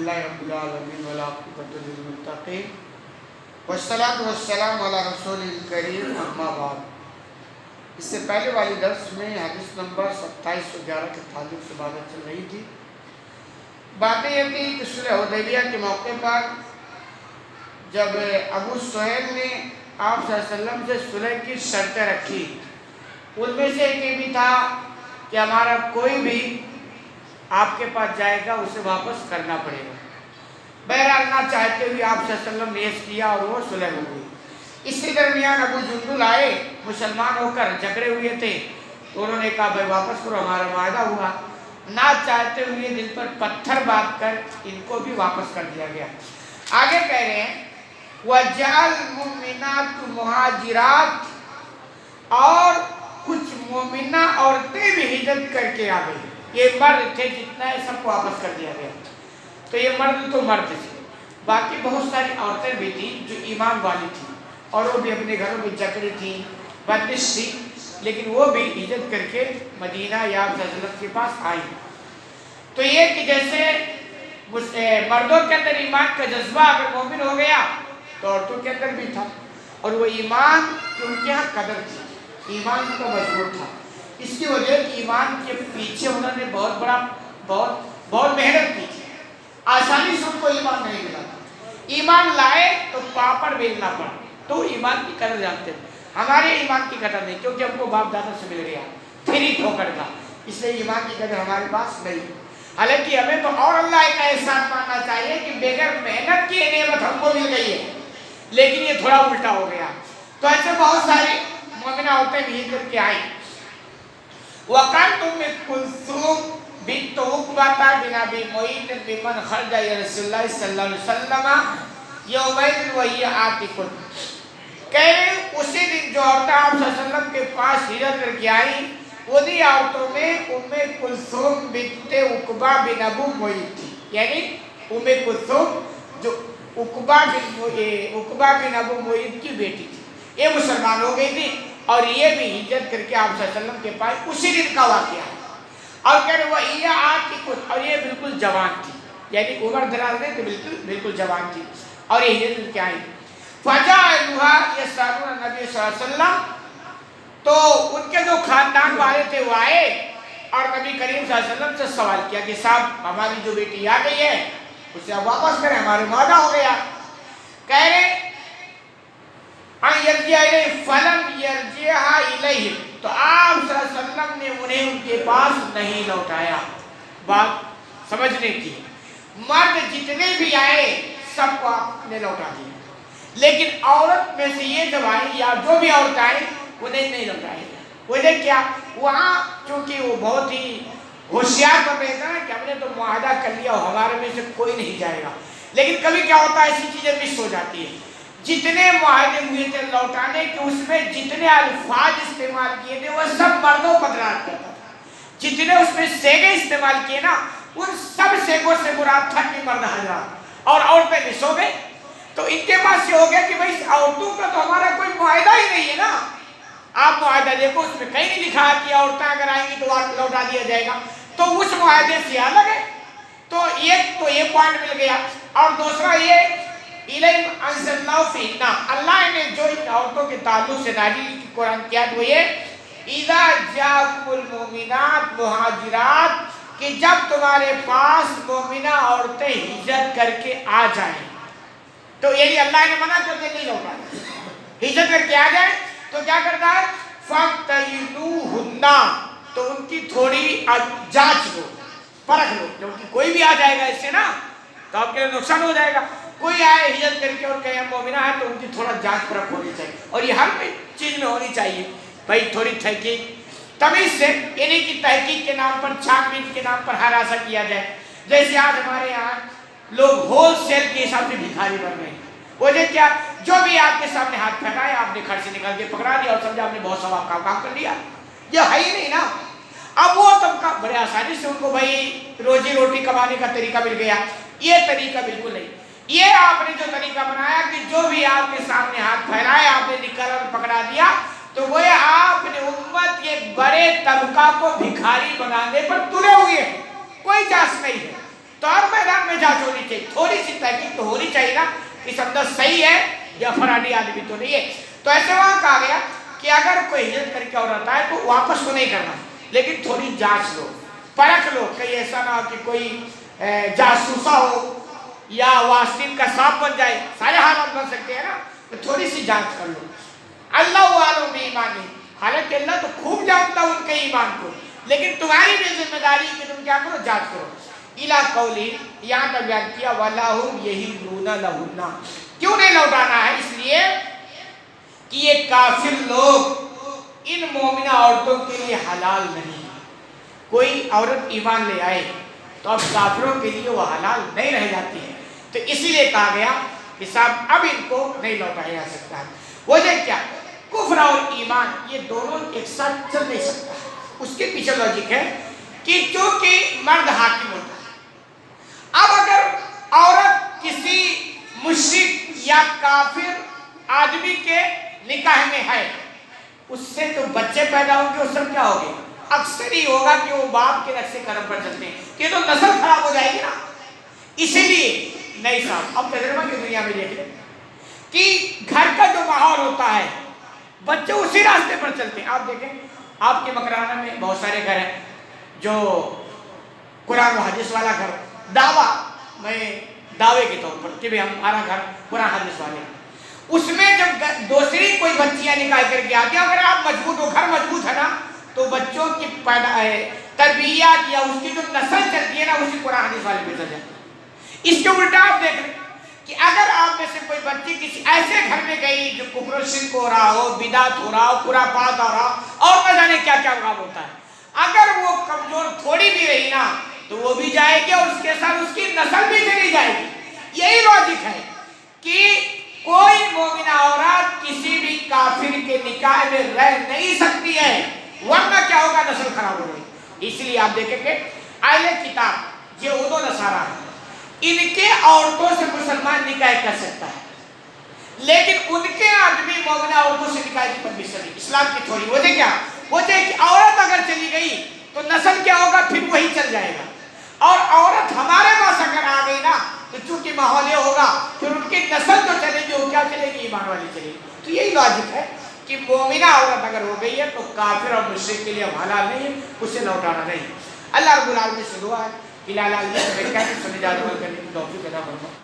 अल्हम्दुलिल्लाहि रब्बिल आलमीन वल आक़िबतु लिल मुत्तक़ीन वस्सलातु वस्सलामु अला रसूलिल करीम अम्मा बाद। इससे पहले वाली दर्स में हदीस नंबर 2711 के ताल्लुक से बात चल रही थी। बातें ये थी कि सुलह हुदैबिया के मौके पर जब अबू सुहैल ने आप सल्लल्लाहु अलैहि वसल्लम से सुलह की शर्तें रखी, उनमें से एक ये भी था कि हमारा कोई भी आपके पास जाएगा उसे वापस करना पड़ेगा। बहरहाल ना चाहते हुए आप सल्लल्लाहु अलैहि वसल्लम ने ऐसा किया और वो सुलह हो गई। इसी दरमियान अबू जुंदुल आए, मुसलमान होकर झगड़े हुए थे, तो उन्होंने कहा भाई वापस करो, हमारा वादा हुआ। ना चाहते हुए दिल पर पत्थर बांध कर इनको भी वापस कर दिया गया। आगे कह रहे हैं वजअल मुमिनातु मुहाजिरात, और कुछ मोमिना औरतें भी हिजरत करके आ गई। ये मर्द थे जितना है सबको वापस कर दिया गया। तो ये मर्द तो मर्द थे, बाकी बहुत सारी औरतें भी थी जो ईमान वाली थी और वो भी अपने घरों में जकड़ी थी, बंदिश थी, लेकिन वो भी हिजरत करके मदीना या वसल्लम के पास आई। तो ये कि जैसे मर्दों के अंदर ईमान का जज्बा अगर मोमिन हो गया तो औरतों के अंदर भी था, और वो ईमान की उनके यहाँ कदर थी, ईमान का मजबूत था। इसकी वजह कि ईमान के पीछे उन्होंने बहुत मेहनत की थी। आसानी से उनको ईमान नहीं मिला था। ईमान लाए तो पापड़ बेलना पड़ा, तो ईमान की कदर जानते थे। हमारे ईमान की कदर नहीं, क्योंकि हमको बाप दादा से मिल गया, फ्री ठोकर था, इसलिए ईमान की कदर हमारे पास नहीं। हालांकि हमें तो और अल्लाह का एहसान मानना चाहिए कि बगैर मेहनत की नेमत हमको मिल गई है, लेकिन ये थोड़ा उल्टा हो गया। तो ऐसे बहुत सारी मोमिना औरतें भी करके आई। वक़ात में कुलसूम बिन्त उक़बा बिन अबी मुईत बिमन खरजा रसूलुल्लाह सल्लल्लाहु अलैहि वसल्लम यौमैन व हिय आतिकुन। कह उसी दिन जो औरतें आप सल्लल्लाहु अलैहि वसल्लम के पास हिजरत करके आई, उन्हीं औरतों में उम्मे कुलसूम बिन्त उक़बा बिन अबू मुईत थी। यानी उम्मे कुलसूम जो उक़बा बिन अबू मुईत की बेटी थी, ये मुसलमान हो गई थी और ये भी हिजरत करके आप सल्लल्लाहु अलैहि वसल्लम के पास उसी दिन का वाक़या। और कह रहे वह ये आती कुछ, और ये बिल्कुल जवान थी, यानी उम्र दराज नहीं थी, बिल्कुल जवान थी, और ये हिजरत करके आई। फजाअलुहा यसअलून नबी सल्लल्लाहु अलैहि वसल्लम, तो उनके जो खानदान वाले थे वो आए और नबी करीम सल्लल्लाहु अलैहि वसल्लम से सवाल किया कि साहब हमारी जो बेटी आ गई है उसे आप वापस करें, हमारे वादा हो गया। कह रहे तो आप सल्लल्लाहु अलैहि वसल्लम ने उन्हें उनके पास नहीं लौटाया। बात समझने की, मर्द जितने भी आए सबको आपने लौटा दिया, लेकिन औरत में से ये जब आई या जो भी औरत आई उन्हें नहीं लौटाया। वजह क्या? वहाँ चूंकि वो बहुत ही होशियार बन रहे थे ना कि हमने तो मुआहदा कर लिया और हमारे में से कोई नहीं जाएगा। लेकिन कभी क्या होता है, ऐसी चीजें मिस हो जाती है। जितने मुआहदे हुए थे लौटाने के, उसमें जितने अल्फाज इस्तेमाल किए थे वह सब मर्दों पर दलालत करता था। जितने उसमें सेगे इस्तेमाल किए ना, उन सब सेगों से मुराद था कि मर्द हजरात और औरतें मिस हो गए। तो इनके पास ये हो गया कि भाई औरतों का तो हमारा कोई मुआहदा ही नहीं है ना। आप मुआहदा देखो, उसमें कहीं नहीं लिखा कि औरतें अगर आएंगी तो लौटा दिया जाएगा, तो उस मुआहदे से अलग है। तो ये पॉइंट मिल गया। और दूसरा ये अल्लाह ने जो इन औरतों के ताल्लुक से नाज़िल कुरान किया तो ये इज़ा जाकुल मोमिनात मुहाजिरात, कि जब तुम्हारे पास मोमिना औरतें हिजरत करके आ जाएं, तो यही अल्लाह ने मना करके नहीं लौटाना। हिजरत करके आ जाए तो क्या करता है, फक्तयिनुहुन्ना, तो उनकी थोड़ी जांच लो, परख लो, क्योंकि कोई भी आ जाएगा इससे ना तो आपके लिए नुकसान हो जाएगा। कोई आए हिजरत करके और कहे मोमिना है तो उनकी थोड़ा जांच परख होनी चाहिए, और ये हर चीज में होनी चाहिए भाई, थोड़ी तहकीक तमीज से, यानी कि तहकीक के नाम पर, छानबीन के नाम पर हरासा किया जाए। जैसे आज हमारे यहाँ लोग होलसेल के हिसाब से भिखारी बन रहे हैं। वजह क्या? जो भी आपके सामने हाथ फैलाए आपने घर से निकाल के पकड़ा दिया और समझा आपने बहुत सवाब का काम कर लिया। ये है ही नहीं ना। अब वो तबका बड़े आसानी से उनको भाई रोजी रोटी कमाने का तरीका मिल गया। ये तरीका बिल्कुल नहीं। ये आपने जो तरीका बनाया कि जो भी आपके सामने हाथ फैलाए आपने निकाल और पकड़ा दिया, तो वो आपने उम्मत के बड़े तबका को भिखारी बनाने पर तुले हुए हैं। कोई जांच नहीं है, तो हर मैदान में जांच होनी चाहिए। چاہیے، تھوڑی سی تحقیق تو ہونی چاہیے نا کہ سمجھو صحیح ہے یا فرانی آدمی تو نہیں ہے. تو ایسے وہاں کہا گیا کہ اگر کوئی ہجرت کر کے عورت آئے تو واپس کو نہیں کرنا، لیکن تھوڑی جانچ لو، پرکھ لو، کہیں ایسا نہ ہو کہ کوئی جاسوسا ہو یا واسطین کا سانپ بن جائے، سارے حالات بن سکتے ہیں نا، تو تھوڑی سی جانچ کر لو. اللہ عالم بایمانی، حالانکہ اللہ تو خوب جانتا ان کے ایمان کو، لیکن تمہاری بھی ذمہ داری کہ تم کیا کرو، جانچ کرو. اِلَىٰ قَوْلِهِ، یہاں تک بیان کیا وَلَا هُمْ يَحِلُّونَ لَهُنَّ. کیوں نہیں لوٹانا ہے؟ اس لیے کہ یہ کافر لوگ ان مومنہ عورتوں کے لیے حلال نہیں. کوئی عورت ایمان لے آئے تو اب کافروں کے لیے وہ حلال نہیں رہ جاتی ہے. تو اسی لیے کہا گیا کہ صاحب اب ان کو نہیں لوٹایا جا سکتا ہے. وجہ کیا؟ کفر اور ایمان یہ دونوں ایک ساتھ چل نہیں سکتا. اس کے پیچھے لاجک ہے کہ چونکہ مرد حاکم ہوتا ہے، اب اگر عورت کسی مشرک یا کافر آدمی کے نکاح میں ہے، اس سے تو بچے پیدا ہوں گے، اس سے کیا ہوگے؟ اکثر ہی ہوگا کہ وہ باپ کے نقشے قدم پر چلتے ہیں، کہ تو نسل خراب ہو جائے گی نا. اسی لیے نہیں صاحب، اب تجربہ کی دنیا میں دیکھیں کہ گھر کا جو ماحول ہوتا ہے بچے اسی راستے پر چلتے ہیں. آپ دیکھیں آپ کے مکرانہ میں بہت سارے گھر ہیں جو قرآن و حدیث والا گھر، دعویٰ میں دعوے کے طور پر کہ بھی ہمارا گھر قرآن حدیث والے ہیں، اس میں جب دوسری کوئی بچیاں نکاح کر کے آتی ہیں، اگر آپ مضبوط ہو، گھر مضبوط ہے نا، تو بچوں کی تربیت یا اس کی جو نسل چلتی ہے نا، اسی قرآن حدیث والے پہ چل جاتی ہے. اس کے الٹا آپ دیکھ لیں کہ اگر آپ میں سے کوئی بچی کسی ایسے گھر میں گئی جو کفر و شرک ہو رہا ہو، بدعت ہو رہا ہو، خرافات ہو رہا ہو، اور نہ جانے کیا کیا کام ہوتا ہے، اگر وہ کمزور تھوڑی بھی رہی نا تو وہ بھی جائے گی اور اس کے ساتھ اس کی نسل بھی چلی جائے گی. یہی لاجک ہے کہ کوئی مومنہ عورت کسی بھی کافر کے نکاح میں رہ نہیں سکتی ہے، ورنہ کیا ہوگا؟ نسل خراب ہو گئی. اس لیے آپ دیکھیں کہ اہل کتاب یہود و نصارہ ہیں، ان کے عورتوں سے مسلمان نکاح کر سکتا ہے، لیکن ان کے آدمی مومنہ عورتوں سے نکاح کی پرمیشن نہیں. اسلام کی تھوڑی وجہ کیا؟ وجہ کہ عورت اگر چلی گئی تو نسل کیا ہوگا؟ پھر وہی چل جائے گا. اور عورت ہمارے پاس اگر آ گئی نا تو چونکہ ماحول یہ ہوگا پھر ان کی نسل جو چلے گی وہ کیا چلے گی؟ ایمان والی چلے گی. تو یہی لاجک ہے کہ مومنہ عورت اگر ہو گئی ہے تو کافر اور مشرک کے لیے حلال نہیں ہے، اسے لوٹانا نہیں. اللہ رب العالمین سے دعا ہے کہ لا لا یہ میں کہتے سمجھا دعا کرنے کی توفیق عطا فرمائے.